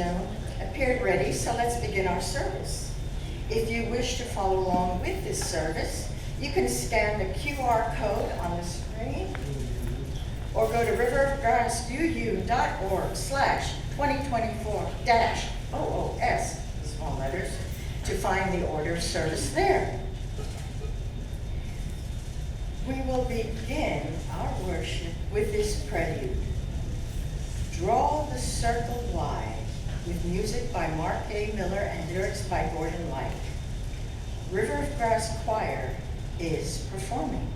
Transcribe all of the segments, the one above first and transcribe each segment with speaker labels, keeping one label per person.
Speaker 1: afternoon appeared ready, so let's begin our service. If you wish to follow along with this service, you can scan the QR code on the screen or go to riverofgrassuu.org/2024-OOS, small letters, to find the order of service there. We will begin our worship with this prelude. Draw the Circle Wide, with music by Mark A. Miller and lyrics by Gordon Light. River of Grass Choir is performing.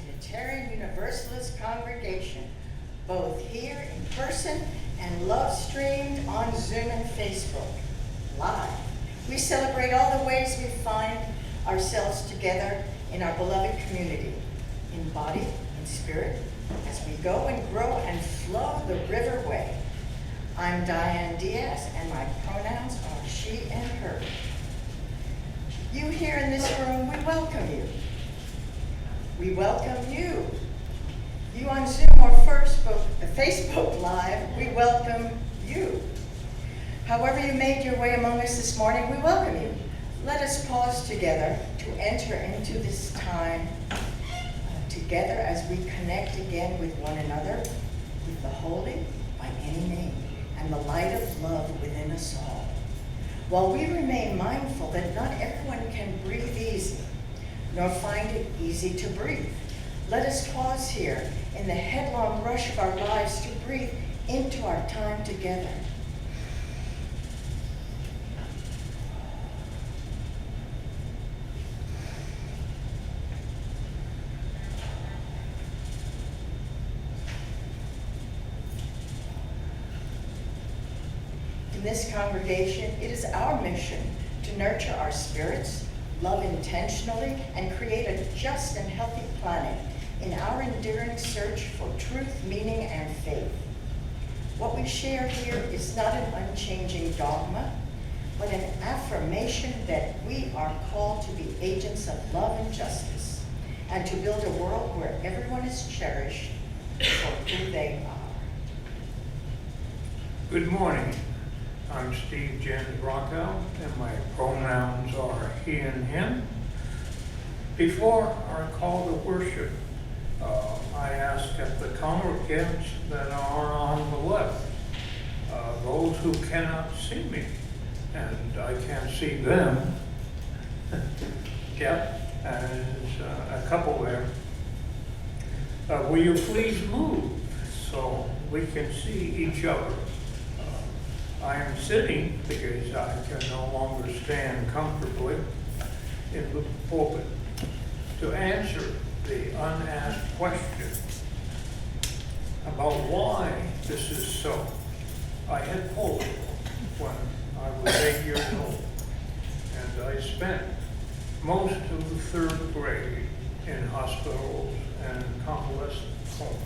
Speaker 1: Unitarian Universalist congregation, both here in person and love streamed on Zoom and Facebook, live. We celebrate all the ways we find ourselves together in our beloved community, in body and spirit, as we go and grow and flow the river way. I'm Diane Diaz, and my pronouns are she and her. You here in this room, we welcome you. we welcome you. You on Zoom or Facebook Live, we welcome you. However you made your way among us this morning, we welcome you. Let us pause together to enter into this time together as we connect again with one another, with the holy by any name, and the light of love within us all. While we remain mindful that not everyone can breathe easy, nor find it easy to breathe, let us pause here in the headlong rush of our lives to breathe into our time together. In this congregation, it is our mission to nurture our spirits, love intentionally, and create a just and healthy planet in our enduring search for truth, meaning, and faith. What we share here is not an unchanging dogma, but an affirmation that we are called to be agents of love and justice, and to build a world where everyone is cherished for who they are.
Speaker 2: Good morning. I'm Jens-Rochow, and my pronouns are he and him. Before our call to worship, I ask that the congregants that are on the left, those who cannot see me, and I can't see them, yep, there's a couple there, will you please move so we can see each other? I am sitting because I can no longer stand comfortably in the pulpit to answer the unasked question about why this is so. I had polio when I was 8 years old, and I spent most of the third grade in hospitals and convalescent homes.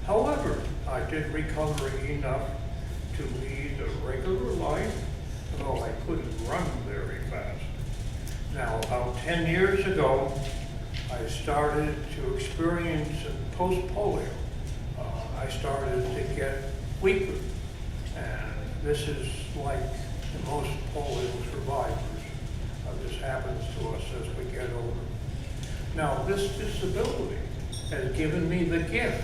Speaker 2: However, I did recover enough to lead a regular life, although I couldn't run very fast. Now, about 10 years ago, I started to experience post-polio. I started to get weaker, and this is like most polio survivors. This happens to us as we get older. Now, this disability has given me the gift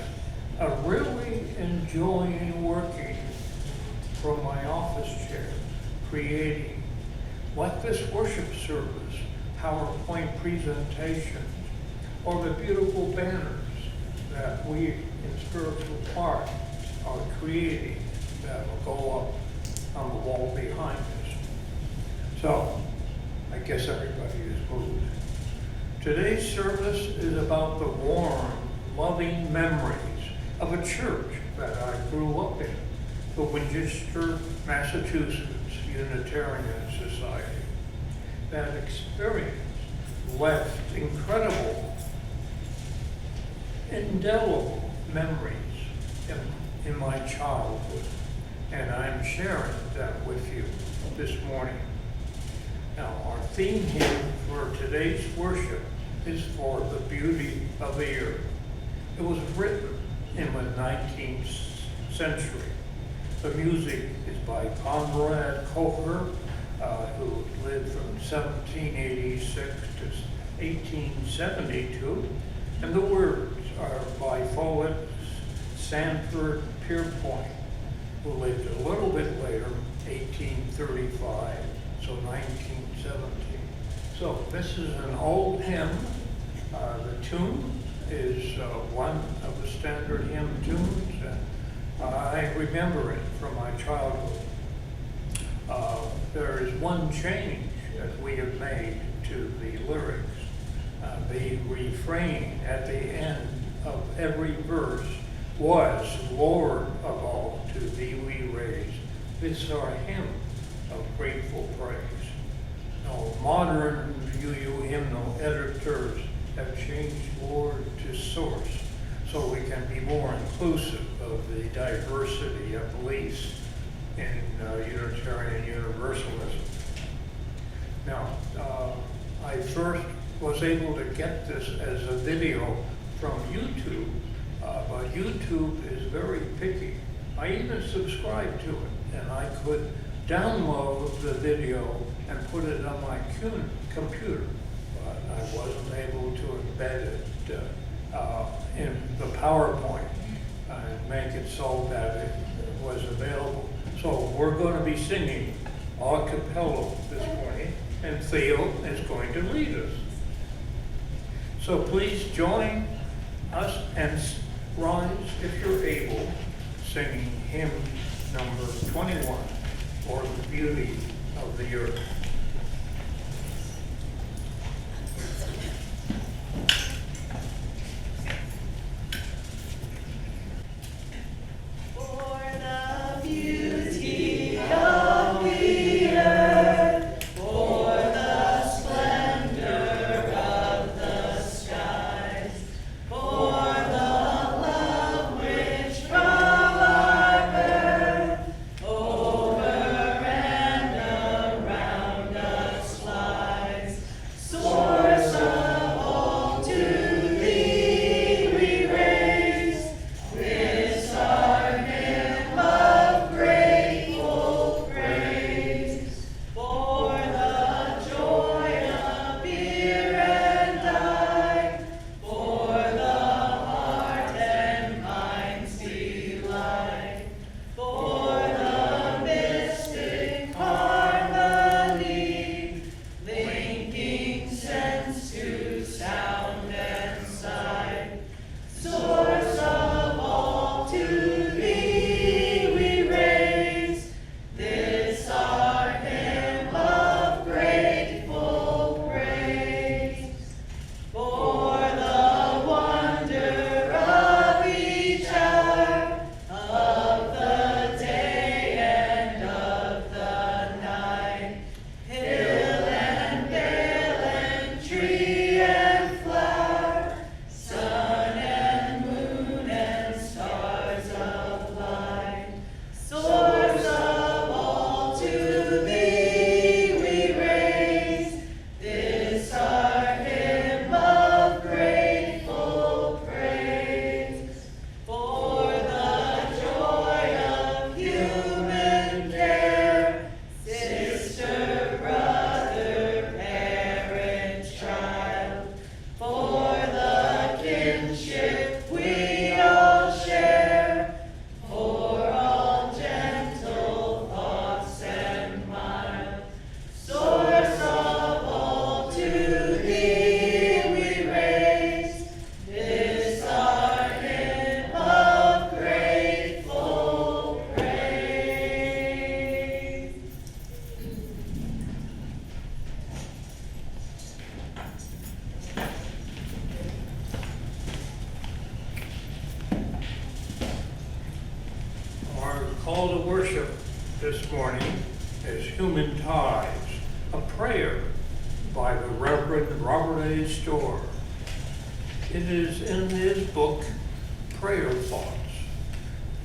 Speaker 2: of really enjoying working from my office chair, creating, like this worship service, PowerPoint presentations, or the beautiful banners that we in Spiritual Park are creating that will go up on the wall behind us. So, I guess everybody is moved. Today's service is about the warm, loving memories of a church that I grew up in, the Winchester, Massachusetts Unitarian Society. That experience left incredible, indelible memories in my childhood, and I'm sharing that with you this morning. Now, our theme here for today's worship is for the beauty of the earth. It was written in the 19th century. The music is by Conrad Kocher, who lived from 1786 to 1872, and the words are by poet Sanford Pierpont, who lived a little bit later, 1835, so 1917. So this is an old hymn. The tune is one of the standard hymn tunes. I remember it from my childhood. There is one change that we have made to the lyrics. The refrain at the end of every verse was, Lord of all, to thee we raise. This is our hymn of grateful praise. Now, modern UU hymnal editors have changed Lord to source, so we can be more inclusive of the diversity of beliefs in Unitarian Universalism. Now, I first was able to get this as a video from YouTube, but YouTube is very picky. I even subscribed to it, and I could download the video and put it on my computer, but I wasn't able to embed it in the PowerPoint and make it so that it was available. So we're going to be singing a cappella this morning, and Theo is going to lead us. So please join us and rise if you're able, singing hymn number 21, For the Beauty of the Earth. Call to worship this morning is Human Ties, a prayer by the Reverend Robert A. Storr. It is in his book, Prayer Thoughts.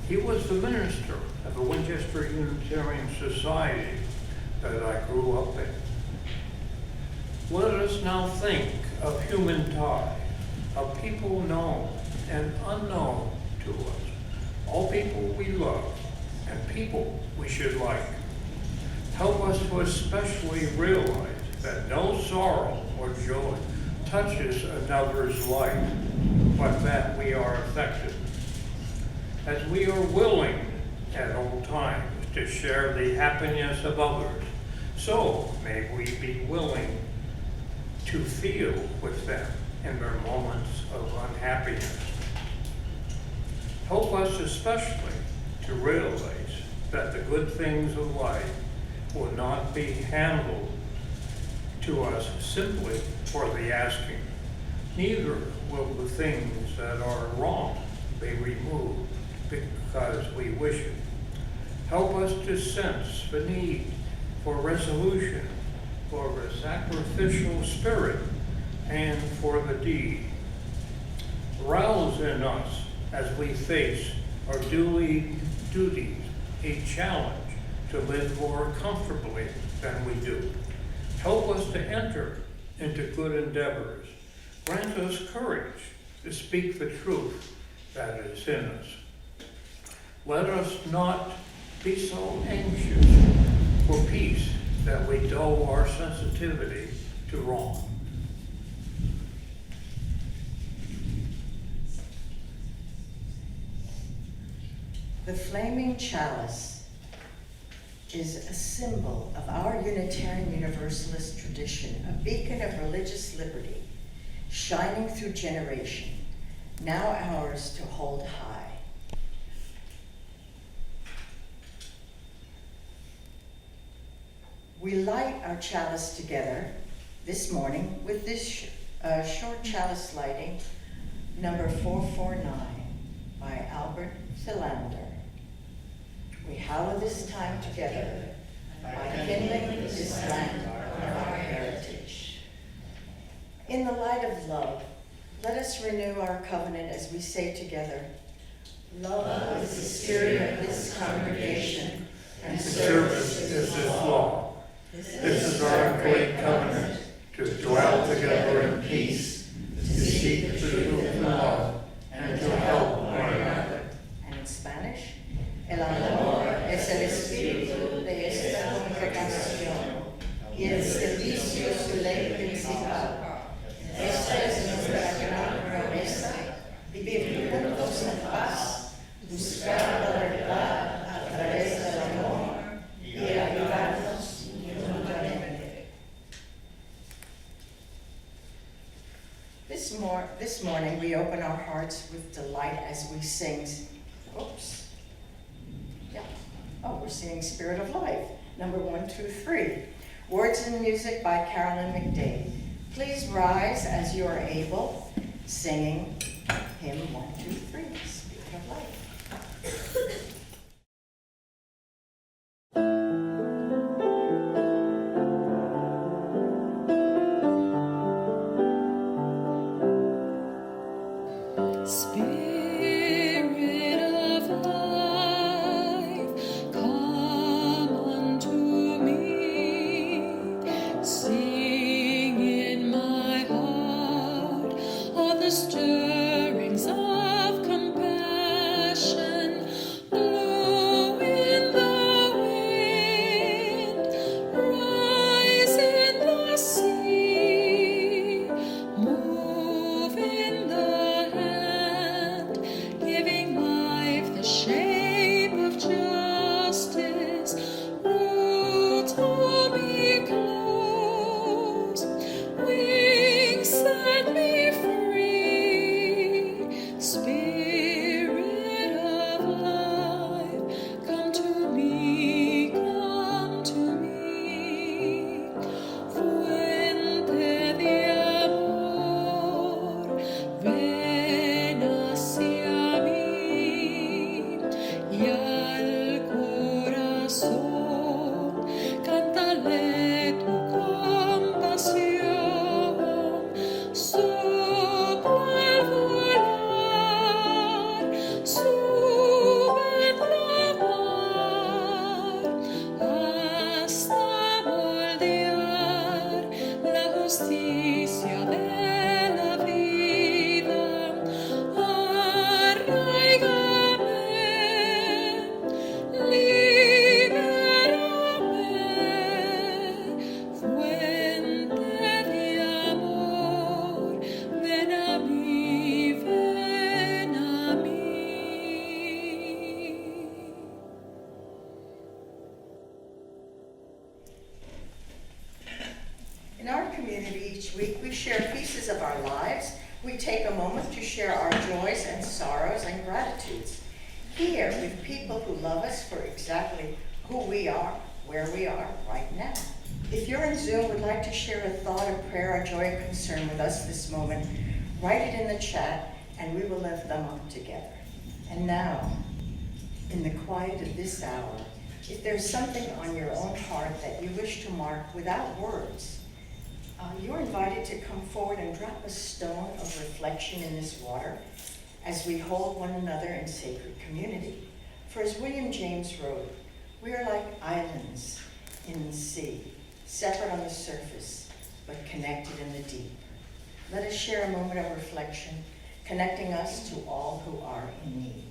Speaker 2: He was the minister of the Winchester Unitarian Society that I grew up in. Let us now think of human ties, of people known and unknown to us, all people we love, and people we should like. Help us to especially realize that no sorrow or joy touches another's life, but that we are affected. As we are willing at all times to share the happiness of others, so may we be willing to feel with them in their moments of unhappiness. Help us especially to realize that the good things of life will not be handled to us simply for the asking. Neither will the things that are wrong be removed because we wish it. Help us to sense the need for resolution, for a sacrificial spirit, and for the deed. Rouse in us as we face our duties, a challenge to live more comfortably than we do. Help us to enter into good endeavors. Grant us courage to speak the truth that is in us. Let us not be so anxious for peace that we dull our sensitivity to wrong.
Speaker 1: The flaming chalice is a symbol of our Unitarian Universalist tradition, a beacon of religious liberty, shining through generation, now ours to hold high. We light our chalice together this morning with this short chalice lighting, number 449 by Albert Philander. We hallow this time together by kindling this land of our heritage. In the light of love, let us renew our covenant as we say together, love is the spirit of this congregation, and
Speaker 2: Service is this law. This is our great covenant, to dwell together in peace, to seek the truth in love, and to help one another.
Speaker 1: And in Spanish, el amor es el espíritu de esta congregación y el servicio su ley principal. Esta es nuestra gran promesa, vivir juntos en paz, buscar la verdad a través del amor y ayudarnos mutuamente. This morning we open our hearts with delight as we sing, we're singing Spirit of Life, number 1, 2, 3. Words and music by Carolyn McDade. Please rise as you are able, singing hymn 1, 2, 3, Spirit of Life. In our community each week, we share pieces of our lives. We take a moment to share our joys and sorrows and gratitudes. Here with people who love us for exactly who we are, where we are right now. If you're in Zoom, would like to share a thought, a prayer, a joy, or concern with us this moment, write it in the chat and we will lift them up together. And now, in the quiet of this hour, if there's something on your own heart that you wish to mark without words, you're invited to come forward and drop a stone of reflection in this water as we hold one another in sacred community. For as William James wrote, we are like islands in the sea, separate on the surface, but connected in the deep. Let us share a moment of reflection, connecting us to all who are in need.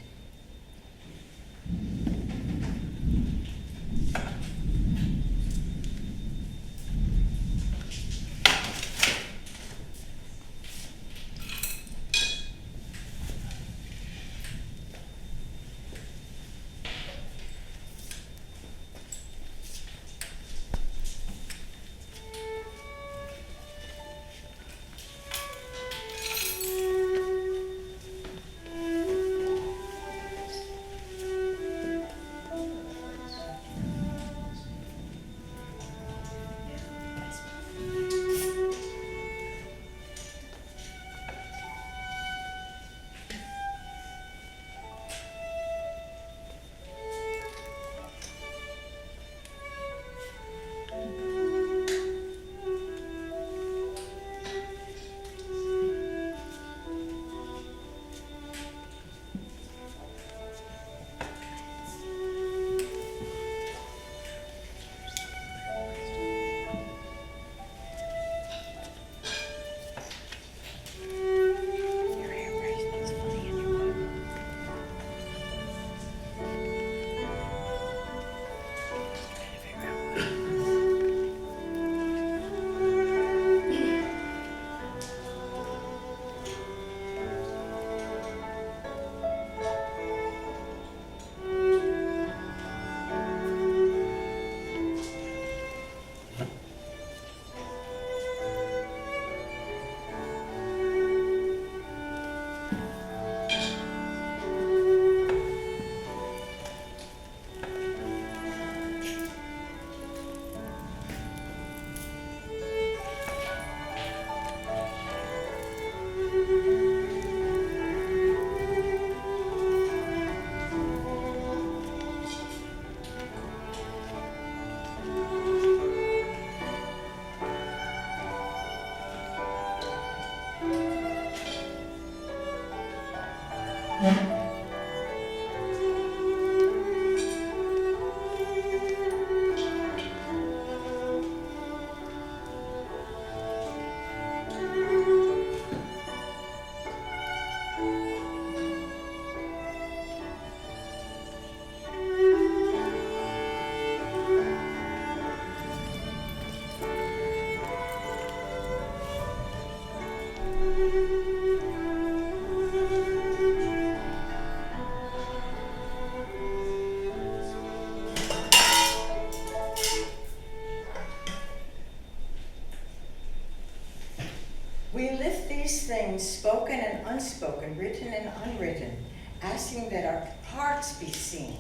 Speaker 1: We lift these things, spoken and unspoken, written and unwritten, asking that our hearts be seen,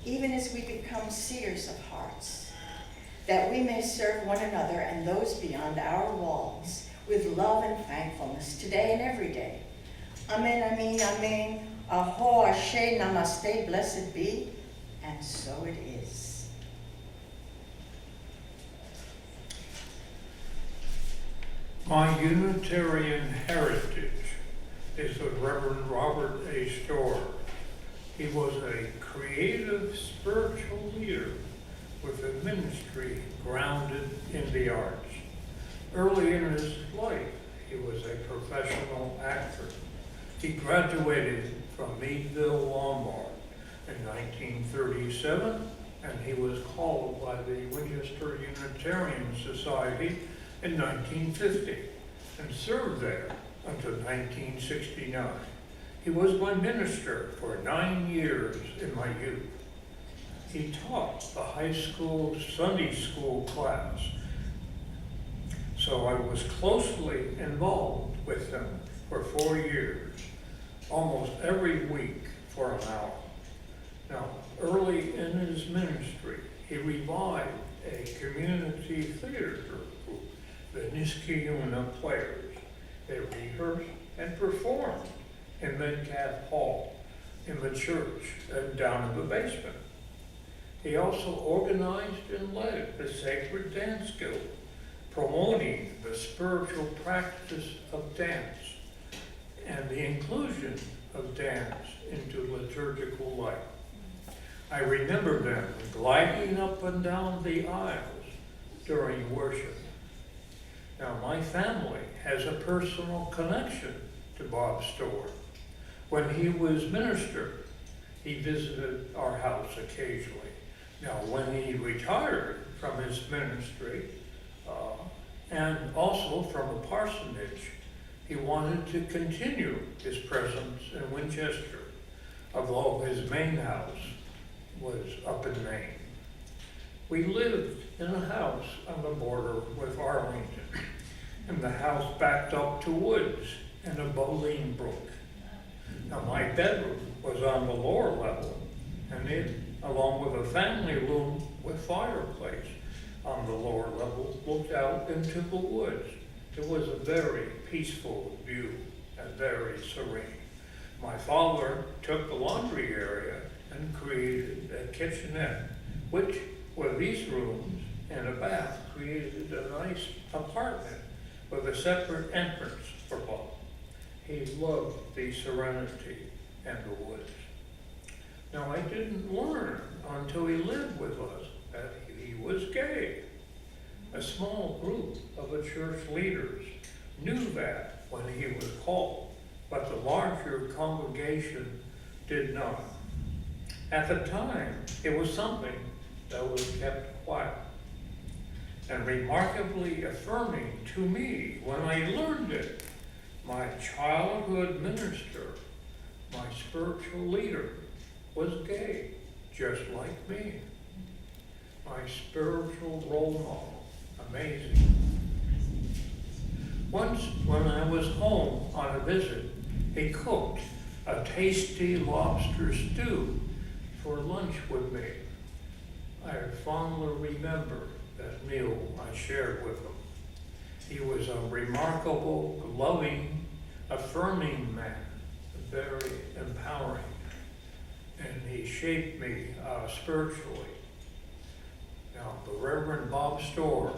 Speaker 1: even as we become seers of hearts, that we may serve one another and those beyond our walls with love and thankfulness today and every day. Amen, amen, amen. Aho, ashe, namaste, blessed be, and so it is.
Speaker 2: My Unitarian heritage is the Reverend Robert A. Storr. He was a creative spiritual leader with a ministry grounded in the arts. Early in his life, he was a professional actor. He graduated from Meadville, Lombard in 1937, and he was called by the Winchester Unitarian Society in 1950 and served there until 1969. He was my minister for 9 years in my youth. He taught the high school Sunday school class, so I was closely involved with him for 4 years, almost every week for an hour. Now, early in his ministry, he revived a community theater group, the Niskayuna Players. They rehearsed and performed in Metcalf Hall, in the church, and down in the basement. He also organized and led the Sacred Dance Guild, promoting the spiritual practice of dance and the inclusion of dance into liturgical life. I remember them gliding up and down the aisles during worship. Now, my family has a personal connection to Bob Storr. When he was minister, he visited our house occasionally. Now, when he retired from his ministry, and also from the parsonage, he wanted to continue his presence in Winchester, although his main house was up in Maine. We lived in a house on the border with Arlington, and the house backed up to woods and a Boline brook. Now, my bedroom was on the lower level, and it, along with a family room with fireplace on the lower level, looked out into the woods. It was a very peaceful view and very serene. My father took the laundry area and created a kitchenette, which, with these rooms and a bath, created a nice apartment with a separate entrance for Bob. He loved the serenity and the woods. Now, I didn't learn until he lived with us that he was gay. A small group of the church leaders knew that when he was called, but the larger congregation did not. At the time, it was something that was kept quiet and remarkably affirming to me when I learned it. My childhood minister, my spiritual leader, was gay, just like me. My spiritual role model, amazing. Once, when I was home on a visit, he cooked a tasty lobster stew for lunch with me. I fondly remember that meal I shared with him. He was a remarkable, loving, affirming man, very empowering, and he shaped me spiritually. Now, the Reverend Bob Storr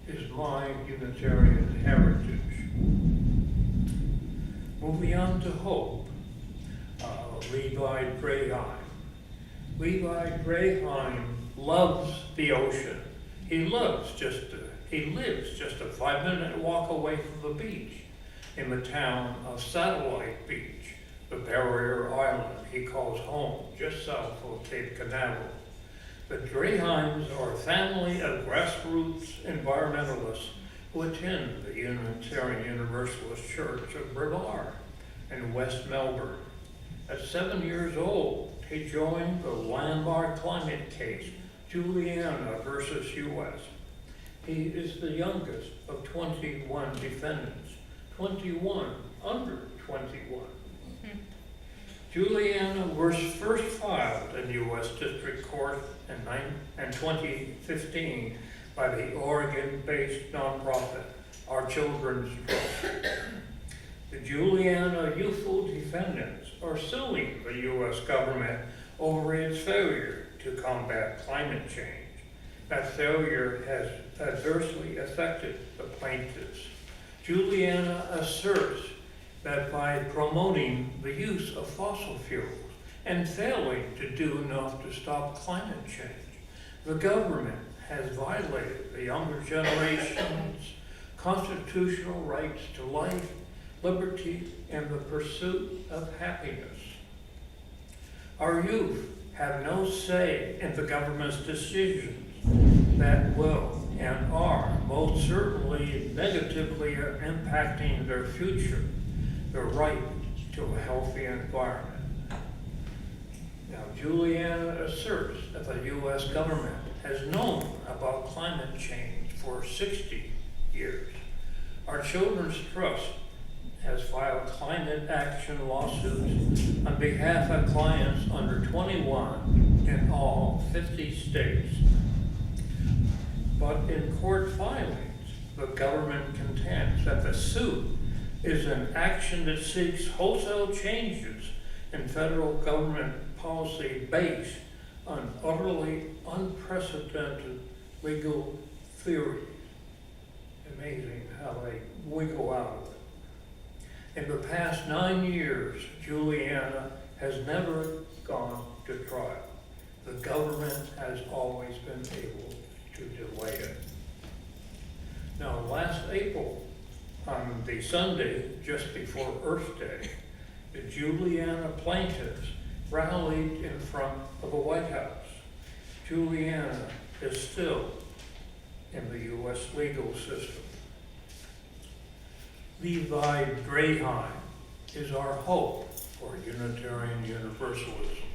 Speaker 2: is my Unitarian heritage. Moving on to hope, Levi Draheim. Levi Draheim loves the ocean. He lives just a 5-minute walk away from the beach in the town of Satellite Beach, the barrier island he calls home, just south of Cape Canaveral. The Draheims are a family of grassroots environmentalists who attend the Unitarian Universalist Church of Brevard in West Melbourne. At 7 years old, he joined the landmark climate case, Juliana versus U.S. He is the youngest of 21 defendants, 21 under 21. Juliana was first filed in U.S. District Court in 2015 by the Oregon-based nonprofit Our Children's Trust. The Juliana youthful defendants are suing the U.S. government over its failure to combat climate change. That failure has adversely affected the plaintiffs. Juliana asserts that by promoting the use of fossil fuels and failing to do enough to stop climate change, the government has violated the younger generation's constitutional rights to life, liberty, and the pursuit of happiness. Our youth have no say in the government's decisions that will and are most certainly negatively impacting their future, the right to a healthy environment. Now, Juliana asserts that the U.S. government has known about climate change for 60 years. Our Children's Trust has filed climate action lawsuits on behalf of clients under 21 in all 50 states. But in court filings, the government contends that the suit is an action that seeks wholesale changes in federal government policy based on utterly unprecedented legal theories. Amazing how they wiggle out of it. In the past 9 years, Juliana has never gone to trial. The government has always been able to delay it. Now, last April, on the Sunday just before Earth Day, the Juliana plaintiffs rallied in front of the White House. Juliana is still in the U.S. legal system. Levi Greyheim is our hope for Unitarian Universalism.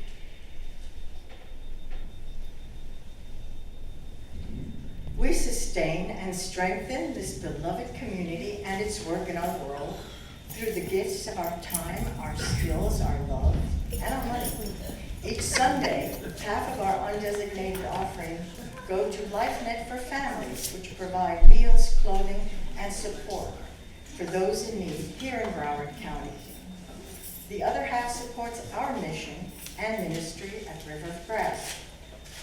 Speaker 1: We sustain and strengthen this beloved community and its work in our world through the gifts of our time, our skills, our love, and our money. Each Sunday, half of our undesignated offering go to LifeNet for Families, which provide meals, clothing, and support for those in need here in Broward County. The other half supports our mission and ministry at River of Grass.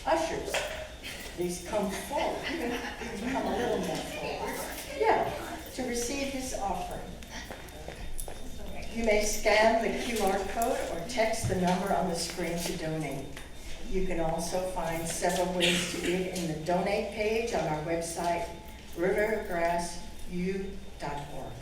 Speaker 1: Ushers, please come forward. You can come a little more forward. Yeah, to receive this offering. You may scan the QR code or text the number on the screen to donate. You can also find several ways to give in the donate page on our website, rivergrassu.org.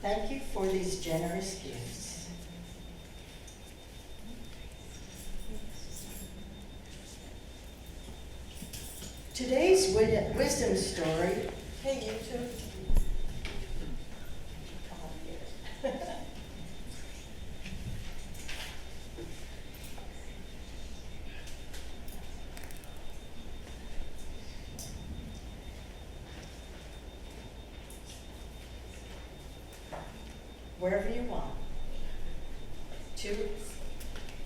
Speaker 1: Thank you for these generous gifts. Today's wisdom story, hey you two. Come on here. Wherever you want. Two.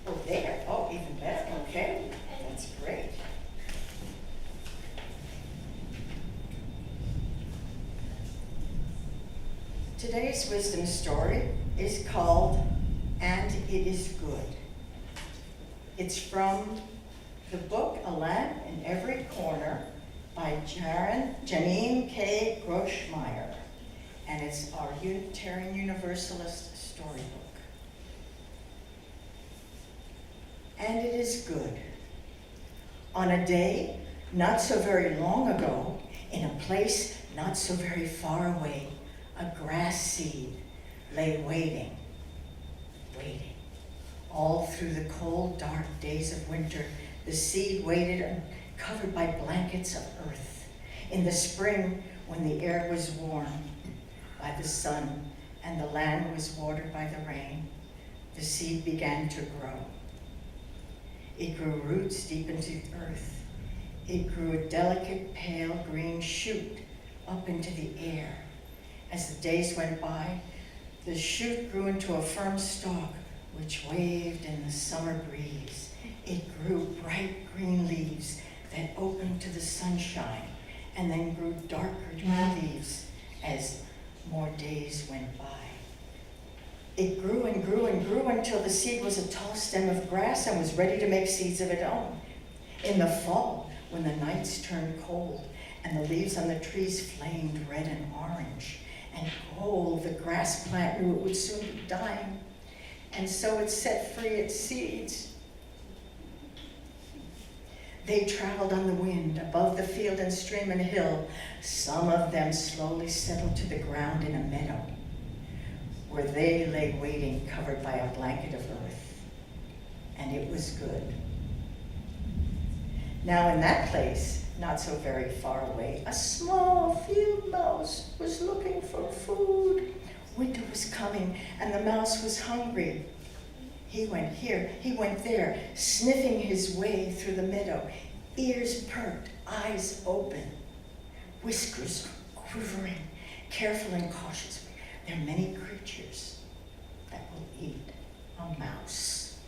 Speaker 1: Oh, there. Oh, even better. Okay. That's great. Today's wisdom story is called And It Is Good. It's from the book A Lamp in Every Corner by Janine K. Groschmeyer. And it's our Unitarian Universalist storybook. And it is good. On a day not so very long ago, in a place not so very far away, a grass seed lay waiting. All through the cold, dark days of winter, the seed waited covered by blankets of earth. In the spring, when the air was warm by the sun and the land was watered by the rain, the seed began to grow. It grew roots deep into the earth. It grew a delicate, pale green shoot up into the air. As the days went by, the shoot grew into a firm stalk which waved in the summer breeze. It grew bright green leaves that opened to the sunshine and then grew darker green leaves as more days went by. It grew and grew and grew until the seed was a tall stem of grass and was ready to make seeds of its own. In the fall, when the nights turned cold and the leaves on the trees flamed red and orange and gold, the grass plant knew it would soon be dying. and so it set free its seeds. They traveled on the wind, above the field and stream and hill. Some of them slowly settled to the ground in a meadow, where they lay waiting, covered by a blanket of earth. And it was good. Now in that place, not so very far away, a small field mouse was looking for food. Winter was coming, and the mouse was hungry. He went here, he went there, sniffing his way through the meadow, ears perked, eyes open, whiskers quivering, careful and cautious. There are many creatures that will eat a mouse.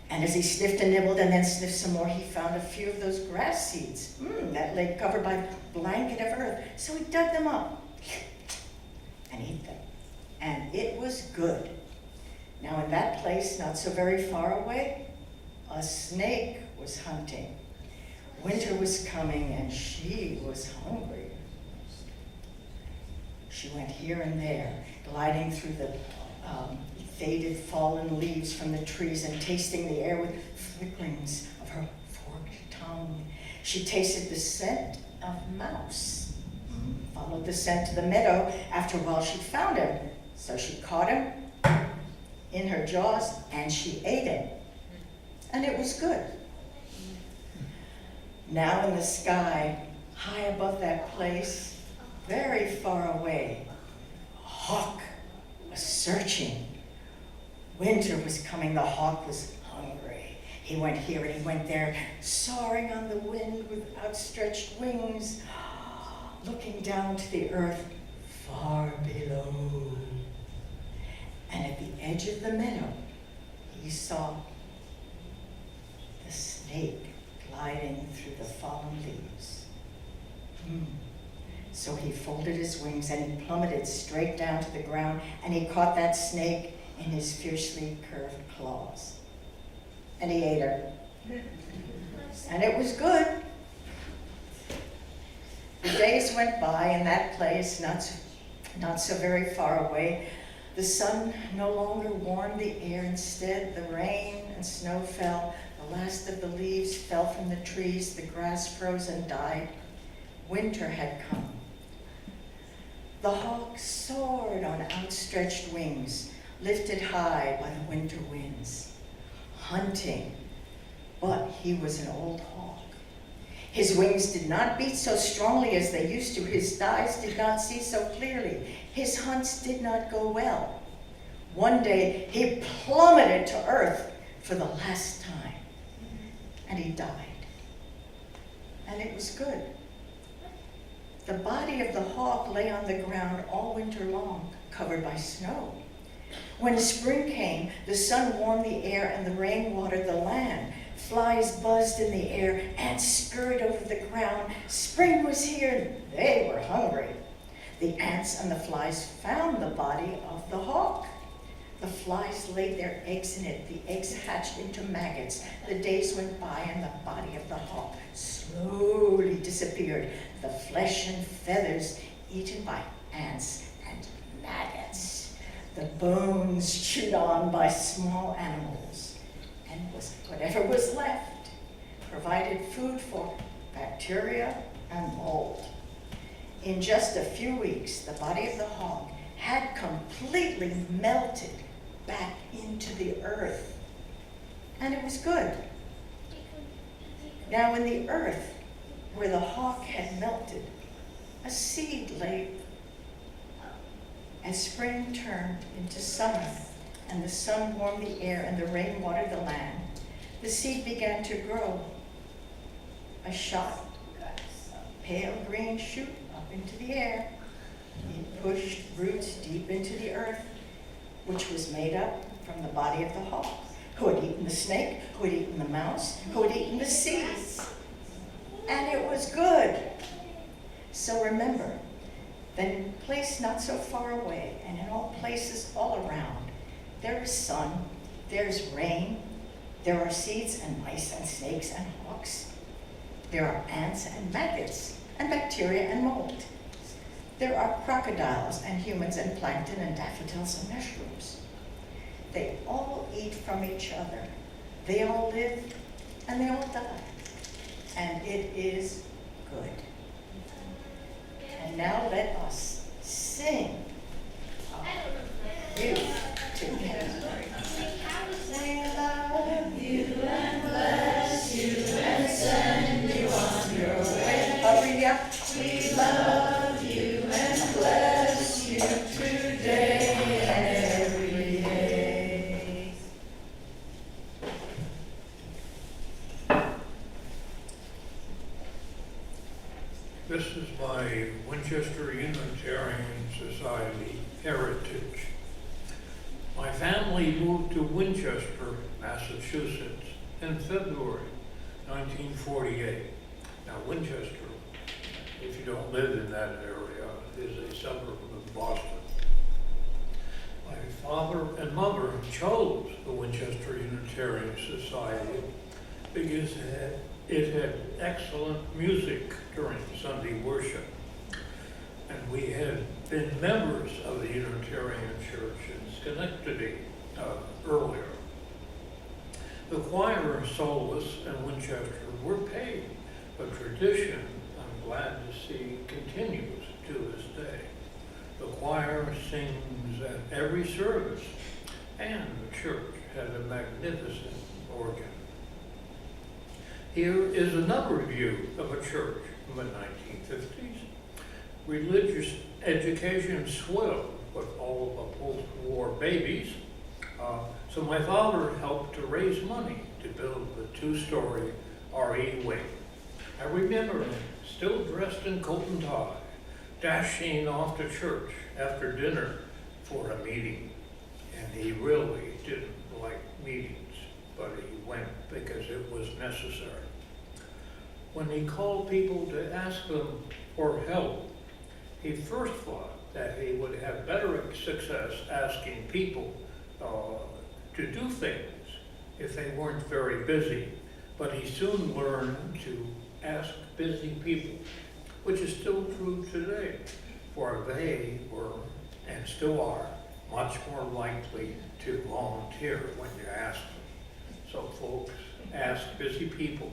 Speaker 1: And as he sniffed and nibbled and then sniffed some more, he found a few of those grass seeds that lay covered by a blanket of earth. So he dug them up and ate them. And it was good. Now in that place, not so very far away, a snake was hunting. Winter was coming and she was hungry. She went here and there, gliding through the faded fallen leaves from the trees and tasting the air with flickerings of her forked tongue. She tasted the scent of mouse, followed the scent to the meadow. After a while she found him, so she caught him in her jaws and she ate him. And it was good. Now in the sky, high above that place, very far away, a hawk was searching. Winter was coming, the hawk was hungry. He went here and he went there, soaring on the wind with outstretched wings, looking down to the earth far below. And at the edge of the meadow, he saw the snake gliding through the fallen leaves. So he folded his wings and he plummeted straight down to the ground and he caught that snake in his fiercely curved claws. And he ate her. And it was good. The days went by in that place, not so very far away. The sun no longer warmed the air. Instead, the rain and snow fell. The last of the leaves fell from the trees. The grass froze and died. Winter had come. The hawk soared on outstretched wings, lifted high by the winter winds, hunting, but he was an old hawk. His wings did not beat so strongly as they used to. His eyes did not see so clearly. His hunts did not go well. One day, he plummeted to earth for the last time, and he died. And it was good. The body of the hawk lay on the ground all winter long, covered by snow. When spring came, the sun warmed the air and the rain watered the land. Flies buzzed in the air, ants scurried over the ground. Spring was here, they were hungry. The ants and the flies found the body of the hawk. The flies laid their eggs in it. The eggs hatched into maggots. The days went by and the body of the hawk slowly disappeared. The flesh and feathers eaten by ants and maggots. The bones chewed on by small animals. And whatever was left provided food for bacteria and mold. In just a few weeks, the body of the hawk had completely melted back into the earth. And it was good. Now in the earth, where the hawk had melted, a seed lay. As spring turned into summer, and the sun warmed the air and the rain watered the land, the seed began to grow. A shot, pale green shoot up into the air. It pushed roots deep into the earth, which was made up from the body of the hawk, who had eaten the snake, who had eaten the mouse, who had eaten the seeds. And it was good. So remember that in a place not so far away, and in all places all around, there is sun, there's rain, there are seeds and mice and snakes and hawks. There are ants and maggots and bacteria and mold. There are crocodiles and humans and plankton and daffodils and mushrooms. They all eat from each other. They all live and they all die. And it is good. And now let us sing you together. We love you and bless you and send you on your way. Hurry up. We love you and bless you today and every day.
Speaker 2: This is my Winchester Unitarian Society heritage. My family moved to Winchester, Massachusetts in February 1948. Now Winchester, if you don't live in that area, is a suburb of Boston. My father and mother chose the Winchester Unitarian Society because it had excellent music during Sunday worship. And we had been members of the Unitarian Church in Schenectady earlier. The choir, soloists, and Winchester were paid, but tradition, I'm glad to see, continues to this day. The choir sings at every service, and the church had a magnificent organ. Here is another view of a church in the 1950s. Religious education swelled with all the post-war babies. So my father helped to raise money to build the two-story RE wing. I remember him still dressed in coat and tie, dashing off to church after dinner for a meeting. And he really didn't like meetings, but he went because it was necessary. When he called people to ask them for help, he first thought that he would have better success asking people to do things if they weren't very busy. But he soon learned to ask busy people, which is still true today, for they were, and still are, much more likely to volunteer when you ask them. So folks, ask busy people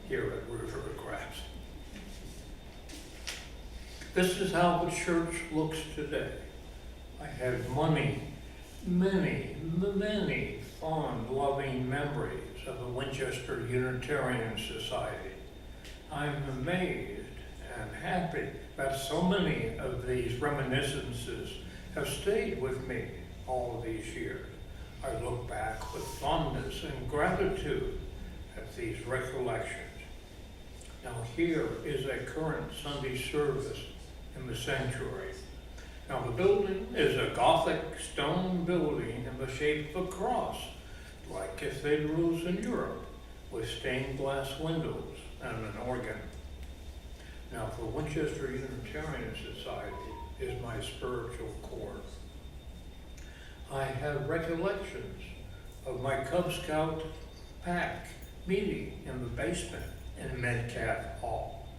Speaker 2: here at River of Grass. This is how the church looks today. I have many fond, loving memories of the Winchester Unitarian Society. I'm amazed and happy that so many of these reminiscences have stayed with me all these years. I look back with fondness and gratitude at these recollections. Now here is a current Sunday service in the sanctuary. Now the building is a Gothic stone building in the shape of a cross, like cathedrals in Europe, with stained glass windows and an organ. Now the Winchester Unitarian Society is my spiritual core. I have recollections of my Cub Scout pack meeting in the basement in Metcalf Hall.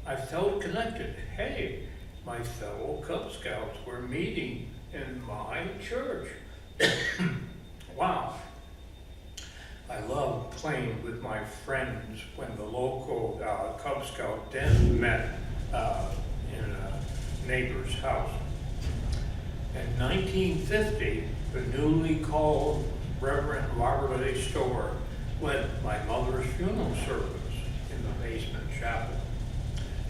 Speaker 2: I felt connected. Hey, my fellow Cub Scouts were meeting in my church. Wow. I love playing with my friends when the local Cub Scout den met in a neighbor's house. In 1950, the newly called Reverend Robert A. Storer led my mother's funeral service in the basement chapel.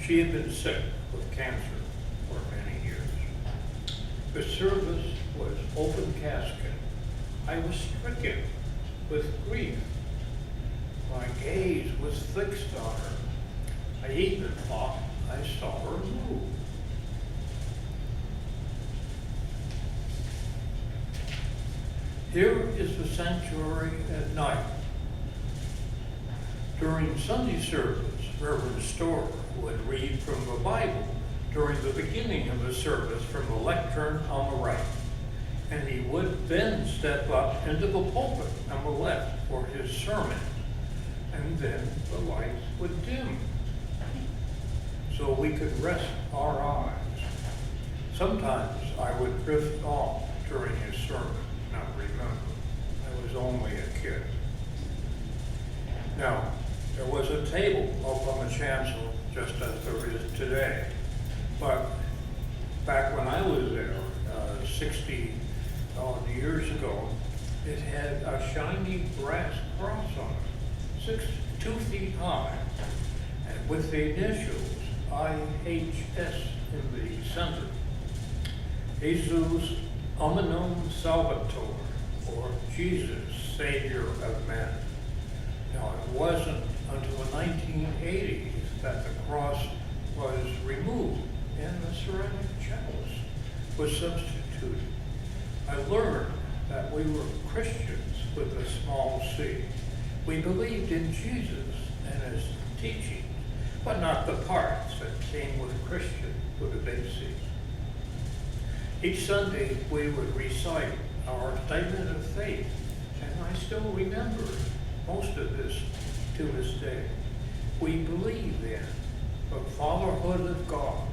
Speaker 2: She had been sick with cancer for many years. The service was open casket. I was stricken with grief. My gaze was fixed on her. I even thought I saw her move. Here is the sanctuary at night. During Sunday service, Reverend Storer would read from the Bible during the beginning of the service from the lectern on the right. And he would then step up into the pulpit on the left for his sermon. And then the lights would dim so we could rest our eyes. Sometimes I would drift off during his sermon, not really. was only a kid. Now, there was a table up on the chancel, just as there is today. But back when I was there, 60 years ago, it had a shiny brass cross on it, 2 feet high, and with the initials IHS in the center. Jesus Hominum Salvator, or Jesus, Savior of Men. Now, it wasn't until the 1980s that the cross was removed and the ceramic chalice was substituted. I learned that we were Christians with a small c. We believed in Jesus and his teachings, but not the parts that came with Christian with a big C. Each Sunday we would recite our statement of faith, and I still remember most of this to this day. We believe in the fatherhood of God,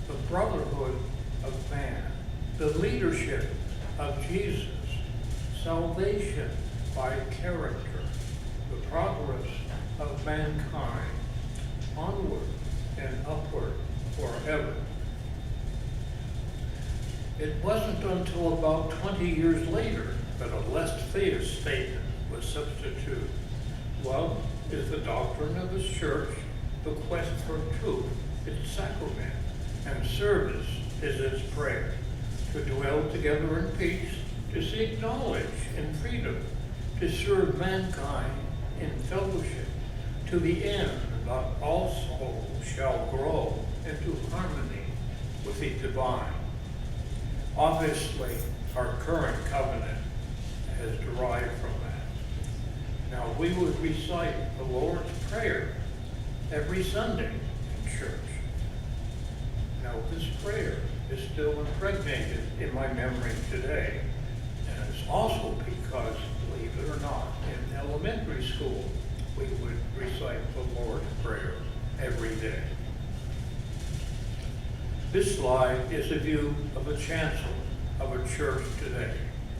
Speaker 2: the brotherhood of man, the leadership of Jesus, salvation by character, the progress of mankind, onward and upward forever. It wasn't until about 20 years later that a less theist statement was substituted. Love is the doctrine of his church, the quest for truth, its sacrament, and service is its prayer. To dwell together in peace, to seek knowledge in freedom, to serve mankind in fellowship, to the end that all souls shall grow into harmony with the divine. Obviously, our current covenant is derived from that. Now, we would recite the Lord's Prayer every Sunday in church. Now, this prayer is still impregnated in my memory today, and it's also because, believe it or not, in elementary school, we would recite the Lord's Prayer every day. This slide is a view of the chancel of a church today.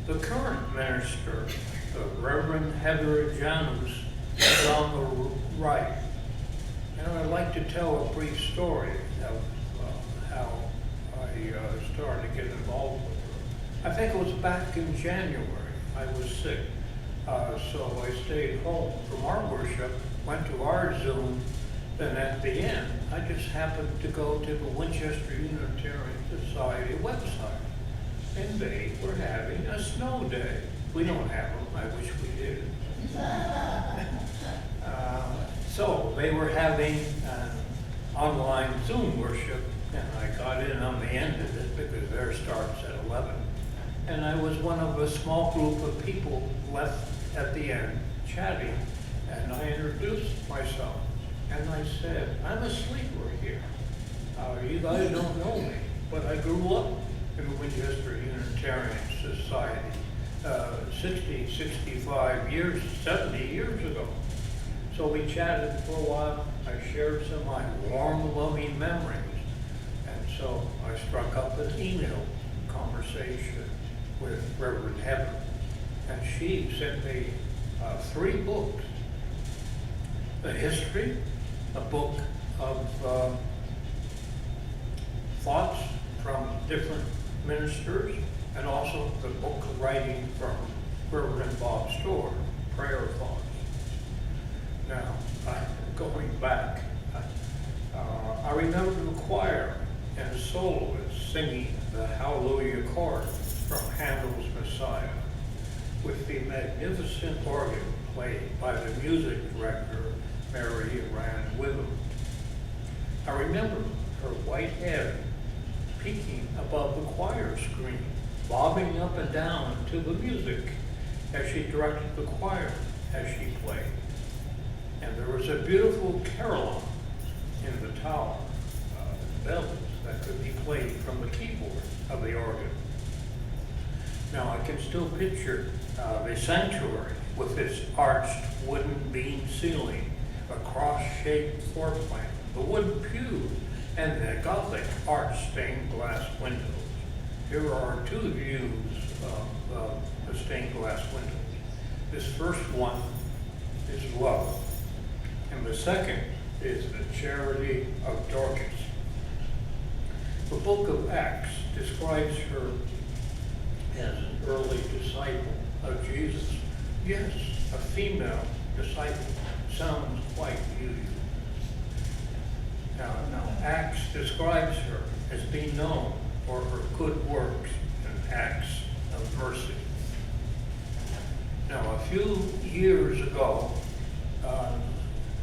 Speaker 2: The current minister, the Reverend Heather Janus, is on the right. And I'd like to tell a brief story of how I started to get involved with her. I think it was back in January. I was sick, so I stayed home from our worship, went to our Zoom, then at the end, I just happened to go to the Winchester Unitarian Society website, and they were having a snow day. We don't have them, I wish we did. So they were having online Zoom worship, and I got in on the end of it because theirs starts at 11. And I was one of a small group of people left at the end chatting, and I introduced myself. And I said, I'm a sleeper here. You guys don't know me, but I grew up in the Winchester Unitarian Society 60, 65 years, 70 years ago. So we chatted for a while. I shared some of my warm, loving memories. And so I struck up an email conversation with Reverend Heather. And she sent me 3 books. The history, a book of thoughts from different ministers, and also the book of writing from Reverend Bob Storr, Prayer Thoughts. Now, going back, I remember the choir and soloists singing the Hallelujah chorus from Handel's Messiah, with the magnificent organ played by the music director, Mary Rand Witham. I remember her white head peeking above the choir screen, bobbing up and down to the music as she directed the choir as she played. And there was a beautiful carillon in the tower, bells that could be played from the keyboard of the organ. Now I can still picture the sanctuary with its arched wooden beam ceiling, a cross-shaped floor plan, the wooden pews, and the Gothic arched stained glass windows. Here are 2 views of the stained glass windows. This first one is love, and the second is the charity of Dorcas. The book of Acts describes her as an early disciple of Jesus. Yes, a female disciple sounds quite unusual. Now, Acts describes her as being known for her good works and acts of mercy. Now, a few years ago,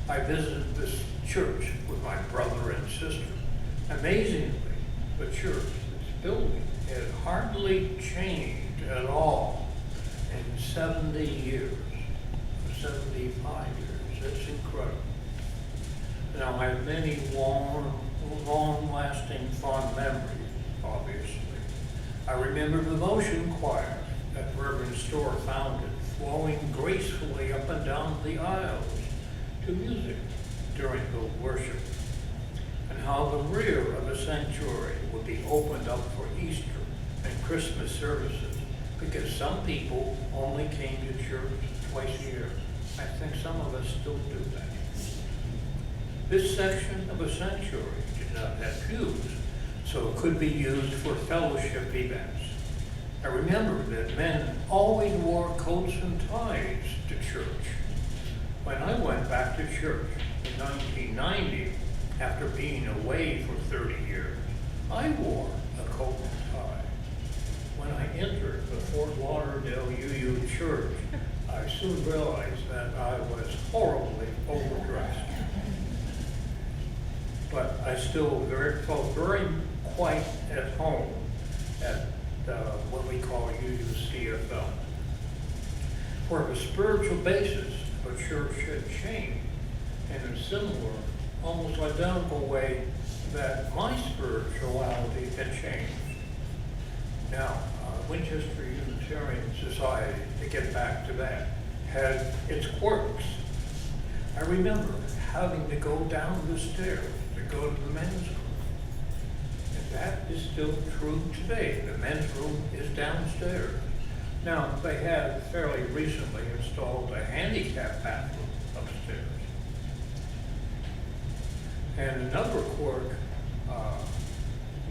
Speaker 2: I visited this church with my brother and sister. Amazingly, the church, this building, had hardly changed at all in 70 years, 75 years. That's incredible. Now, I have many long-lasting fond memories, obviously. I remember the motion choir that Reverend Storr founded, flowing gracefully up and down the aisles to music during the worship, and how the rear of the sanctuary would be opened up for Easter and Christmas services, because some people only came to church twice a year. I think some of us still do that. This section of a sanctuary did not have pews, so it could be used for fellowship events. I remember that men always wore coats and ties to church. When I went back to church in 1990, after being away for 30 years, I wore a coat and tie. When I entered the Fort Lauderdale UU church, I soon realized that I was horribly overdressed. But I still felt very quite at home at what we call UUCFL. For the spiritual basis of a church had changed in a similar, almost identical way that my spirituality had changed. Now, Winchester Unitarian Society, to get back to that, had its quirks. I remember having to go down the stairs to go to the men's room. And that is still true today. The men's room is downstairs. Now, they had fairly recently installed a handicap bathroom upstairs. And another quirk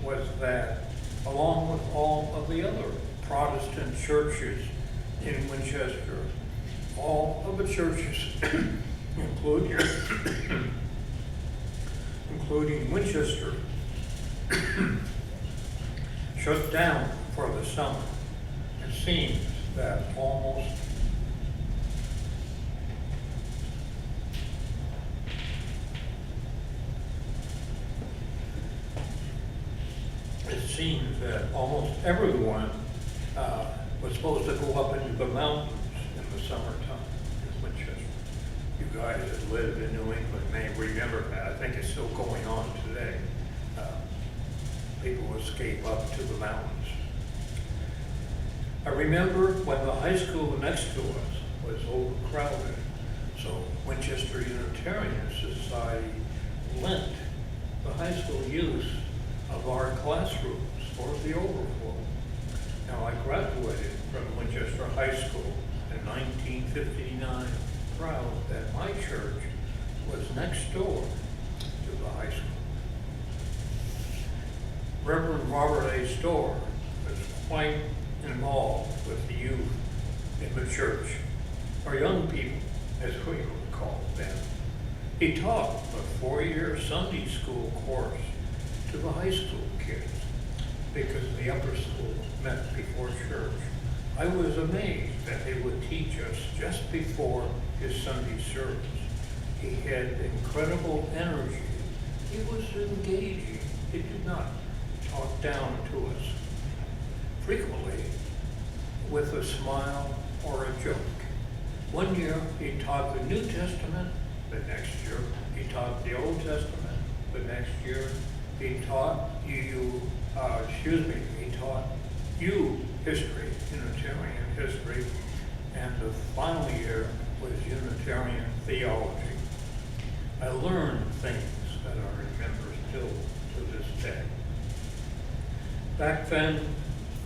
Speaker 2: was that, along with all of the other Protestant churches in Winchester, all of the churches, including Winchester, shut down for the summer. It seems that almost everyone was supposed to go up into the mountains in the summertime in Winchester. You guys that live in New England may remember that. I think it's still going on today. People escape up to the mountains. I remember when the high school next to us was overcrowded, so Winchester Unitarian Society lent the high school use of our classrooms for the overflow. Now, I graduated from Winchester High School in 1959, proud that my church was next door to the high school. Reverend Robert A. Storr was quite involved with the youth in the church, or young people, as we would call them. He taught a 4-year Sunday school course to the high school kids because the upper school met before church. I was amazed that they would teach us just before his Sunday service. He had incredible energy. He was engaging. He did not talk down to us. Frequently, with a smile or a joke. One year, he taught the New Testament. The next year, he taught the Old Testament. The next year, he taught you history, Unitarian history, and the final year was Unitarian theology. I learned things that I remember still to this day. Back then,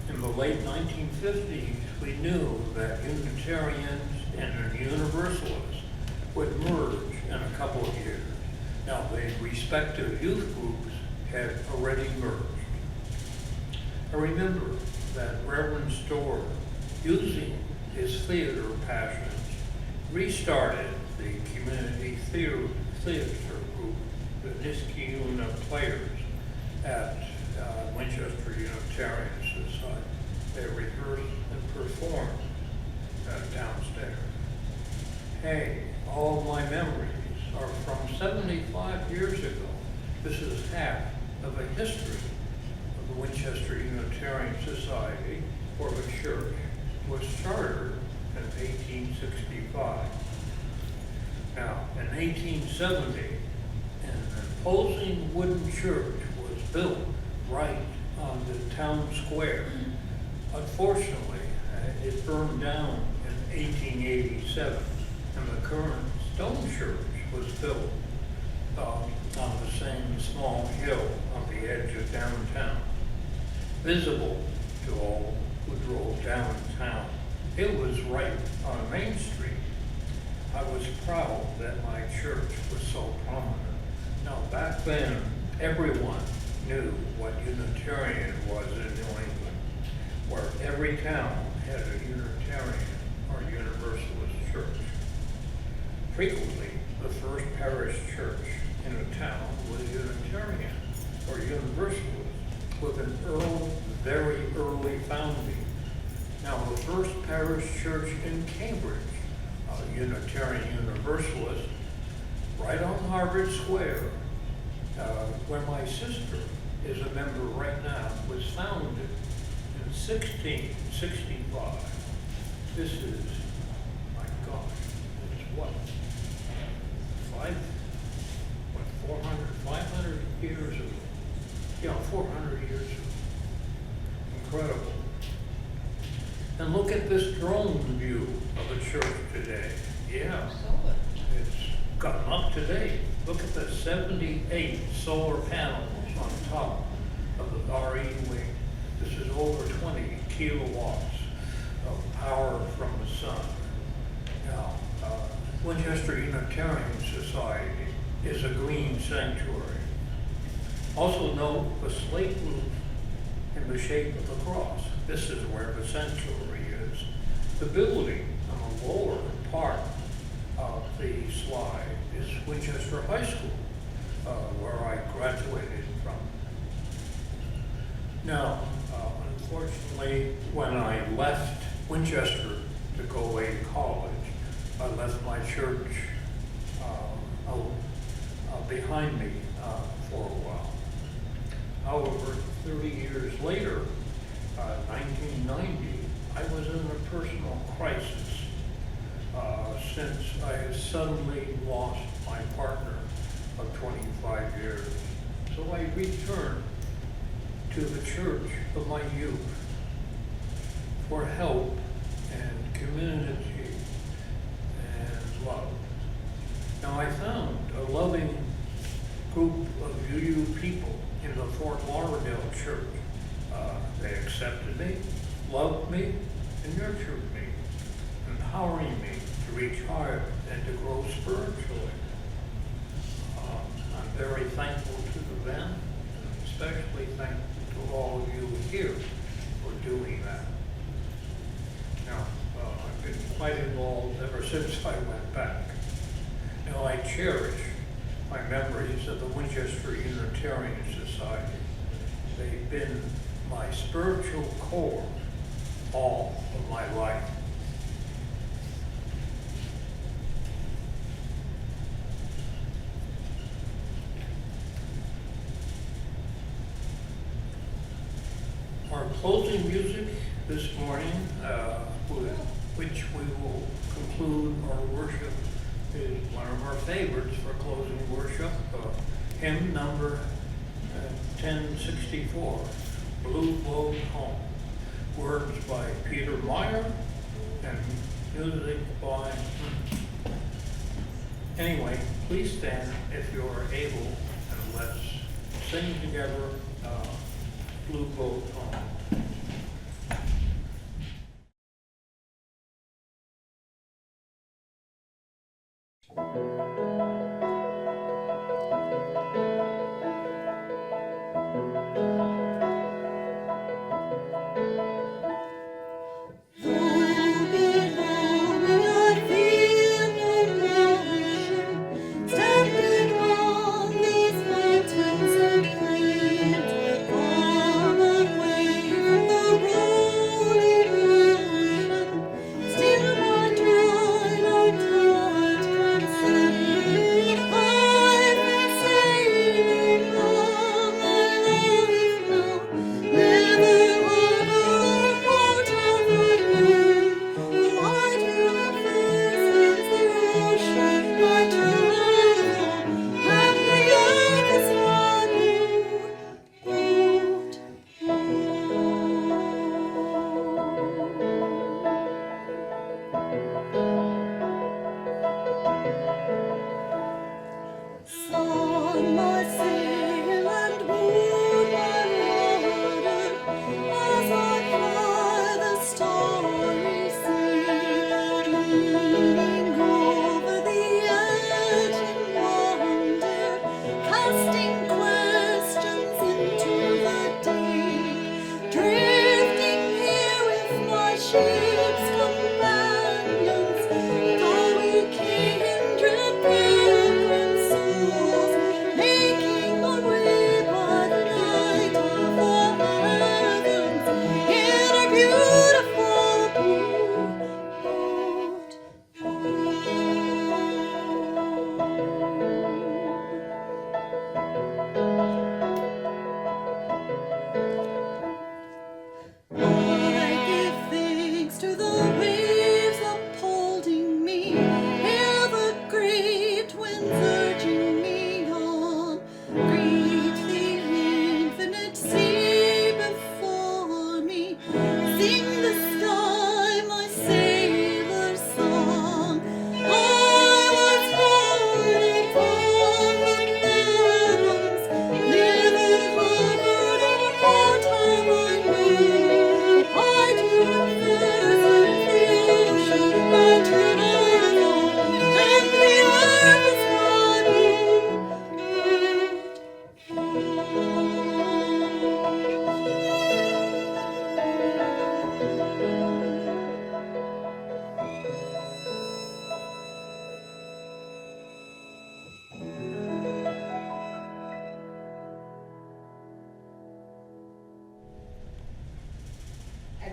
Speaker 2: in the late 1950s, we knew that Unitarians and a Universalist would merge in a couple of years. Now, the respective youth groups had already merged. I remember that Reverend Storr, using his theater passions, restarted the community theater group, the Niskayuna Players, at Winchester Unitarian Society. They rehearsed and performed downstairs. Hey, all of my memories are from 75 years ago. This is half of a history of the Winchester Unitarian Society, or the church was chartered in 1865. Now, in 1870, an imposing wooden church was built right on the town square. Unfortunately, it burned down in 1887, and the current stone church was built on the same small hill on the edge of downtown, visible to all who drove downtown. It was right on Main Street. I was proud that my church was so prominent. Now, back then, everyone knew what Unitarian was in New England, where every town had a Unitarian or Universalist church. Frequently, the first parish church in a town was Unitarian or Universalist, with an very early founding. Now, the first parish church in Cambridge, Unitarian Universalist, right on Harvard Square, where my sister is a member right now, was founded in 1665. This is, my gosh, it's what, 500 years ago. Yeah, 400 years ago. Incredible. And look at this drone view of a church today. Yeah, it's gotten up to date. Look at the 78 solar panels on top of the RE wing. This is over 20 kilowatts of power from the sun. Now, Winchester Unitarian Society is a green sanctuary. Also note the slate roof in the shape of a cross. This is where the sanctuary is. The building on the lower part of the slide is Winchester High School, where I graduated from. Now, unfortunately, when I left Winchester to go away to college, I left my church behind me for a while. However, 30 years later, 1990, I was in a personal crisis since I had suddenly lost my partner of 25 years. So I returned to the church of my youth for help and community and love. Now, I found a loving group of UU people in the Fort Lauderdale church. They accepted me, loved me, and nurtured me, empowering me to reach higher and to grow spiritually. I'm very thankful to them, and especially thankful to all of you here for doing that. Now, I've been quite involved ever since I went back. Now, I cherish my memories of the Winchester Unitarian Society. They've been my spiritual core all of my life. Our closing music this morning, with which we will conclude our worship, is one of our favorites for closing worship, hymn number 1064, Blue Boat Home. Words by Peter Meyer and music by... Anyway, please stand if you are able, and let's sing together Blue Boat Home.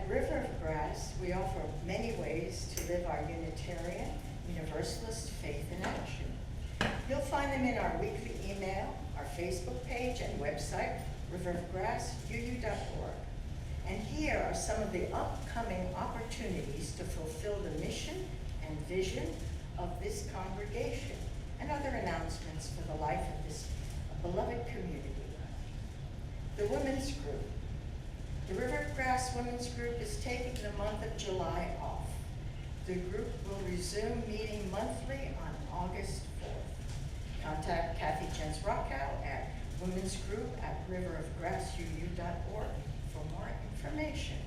Speaker 1: River of Grass, we offer many ways to live our Unitarian Universalist faith in action. You'll find them in our weekly email, our Facebook page and website, riverofgrassuu.org. And here are some of the upcoming opportunities to fulfill the mission and vision of this congregation, and other announcements for the life of this beloved community. The Women's Group. The River of Grass Women's Group is taking the month of July off. The group will resume meeting monthly on August 4th. Contact Kathy Jens-Rochow at womensgroup@riverofgrassuu.org for more information.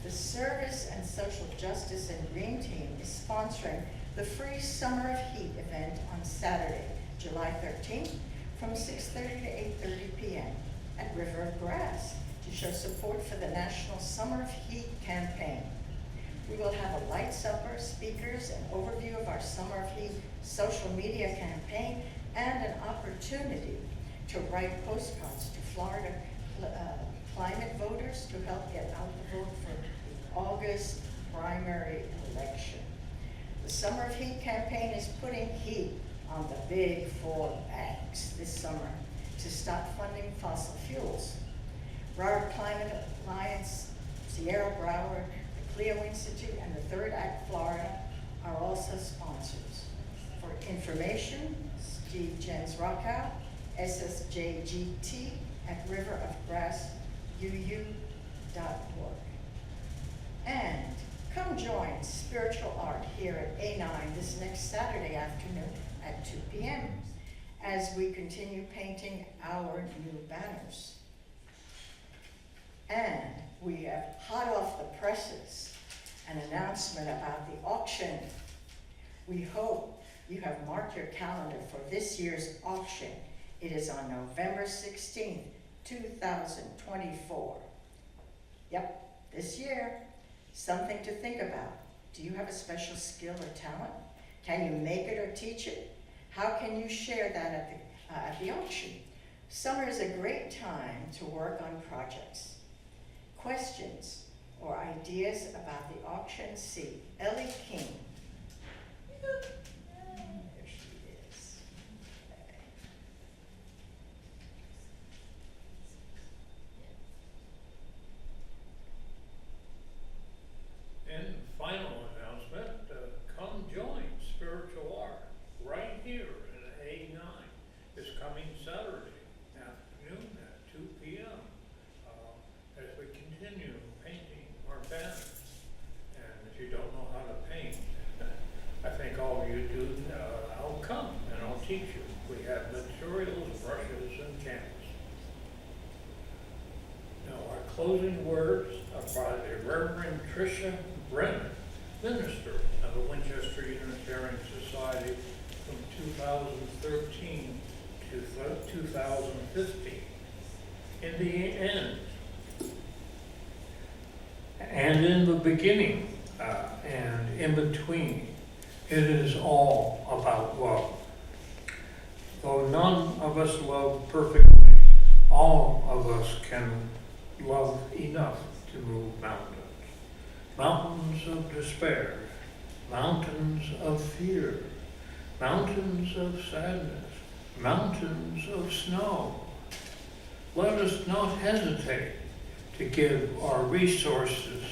Speaker 1: The Service and Social Justice and Green Team is sponsoring the free Summer of Heat event on Saturday, July 13th from 6:30 to 8:30 p.m. at River of Grass to show support for the National Summer of Heat campaign. We will have a light supper, speakers, an overview of our Summer of Heat social media campaign, and an opportunity to write postcards to Florida climate voters to help get out the vote for the August primary election. The Summer of Heat campaign is putting heat on the big four banks this summer to stop funding fossil fuels. Broward Climate Alliance, Sierra Broward, the Clio Institute, and the Third Act Florida are also sponsors. For information, Steve Jens-Rochow, ssjgt@riverofgrassuu.org. And come join Spiritual Art here at A9 this next Saturday afternoon at 2 p.m. as we continue painting our new banners. And we have hot off the presses an announcement about the auction. We hope you have marked your calendar for this year's auction. It is on November 16th, 2024. Yep, this year. Something to think about. Do you have a special skill or talent? Can you make it or teach it? How can you share that at the auction? Summer is a great time to work on projects. Questions or ideas about the auction? See Ellie King. There she is.
Speaker 2: And final announcement, come join Spiritual Art right here in A9. It's coming Saturday afternoon at 2 p.m. As we continue painting our banners. And if you don't know how to paint, I think all of you do, I'll come and I'll teach you. We have materials, brushes, and canvas. Now, our closing words are by the Reverend Tricia Brennan, minister of the Winchester Unitarian Society from 2013 to 2015. In the end, and in the beginning, and in between, it is all about love. Though none of us love perfectly, all of us can love enough to move mountains. Mountains of despair, mountains of fear, mountains of sadness, mountains of snow. Let us not hesitate to give our resources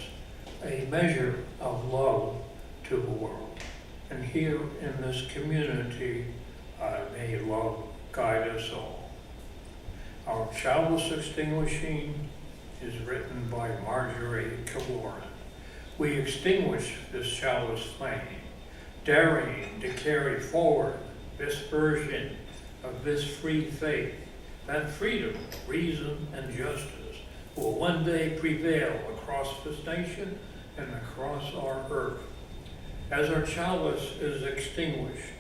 Speaker 2: a measure of love to the world. And here in this community, may love guide us all. Our chalice extinguishing is written by Marjorie Killoran. We extinguish this chalice flame, daring to carry forward this version of this free faith, that freedom, reason, and justice will one day prevail across this nation and across our earth. As our chalice is extinguished,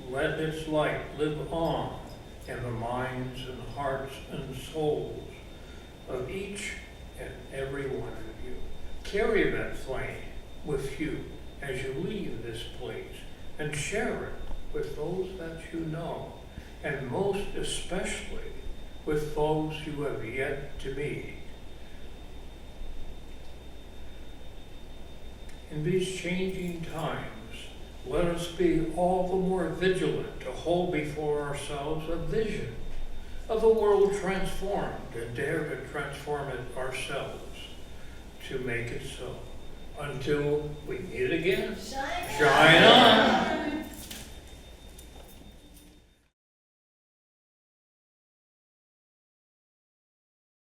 Speaker 2: let its light live on in the minds and hearts and souls of each and every one of you. Carry that flame with you as you leave this place and share it with those that you know, and most especially with those you have yet to meet. In these changing times, let us be all the more vigilant to hold before ourselves a vision of a world transformed and dare to transform it ourselves to make it so. Until we meet again, shine on!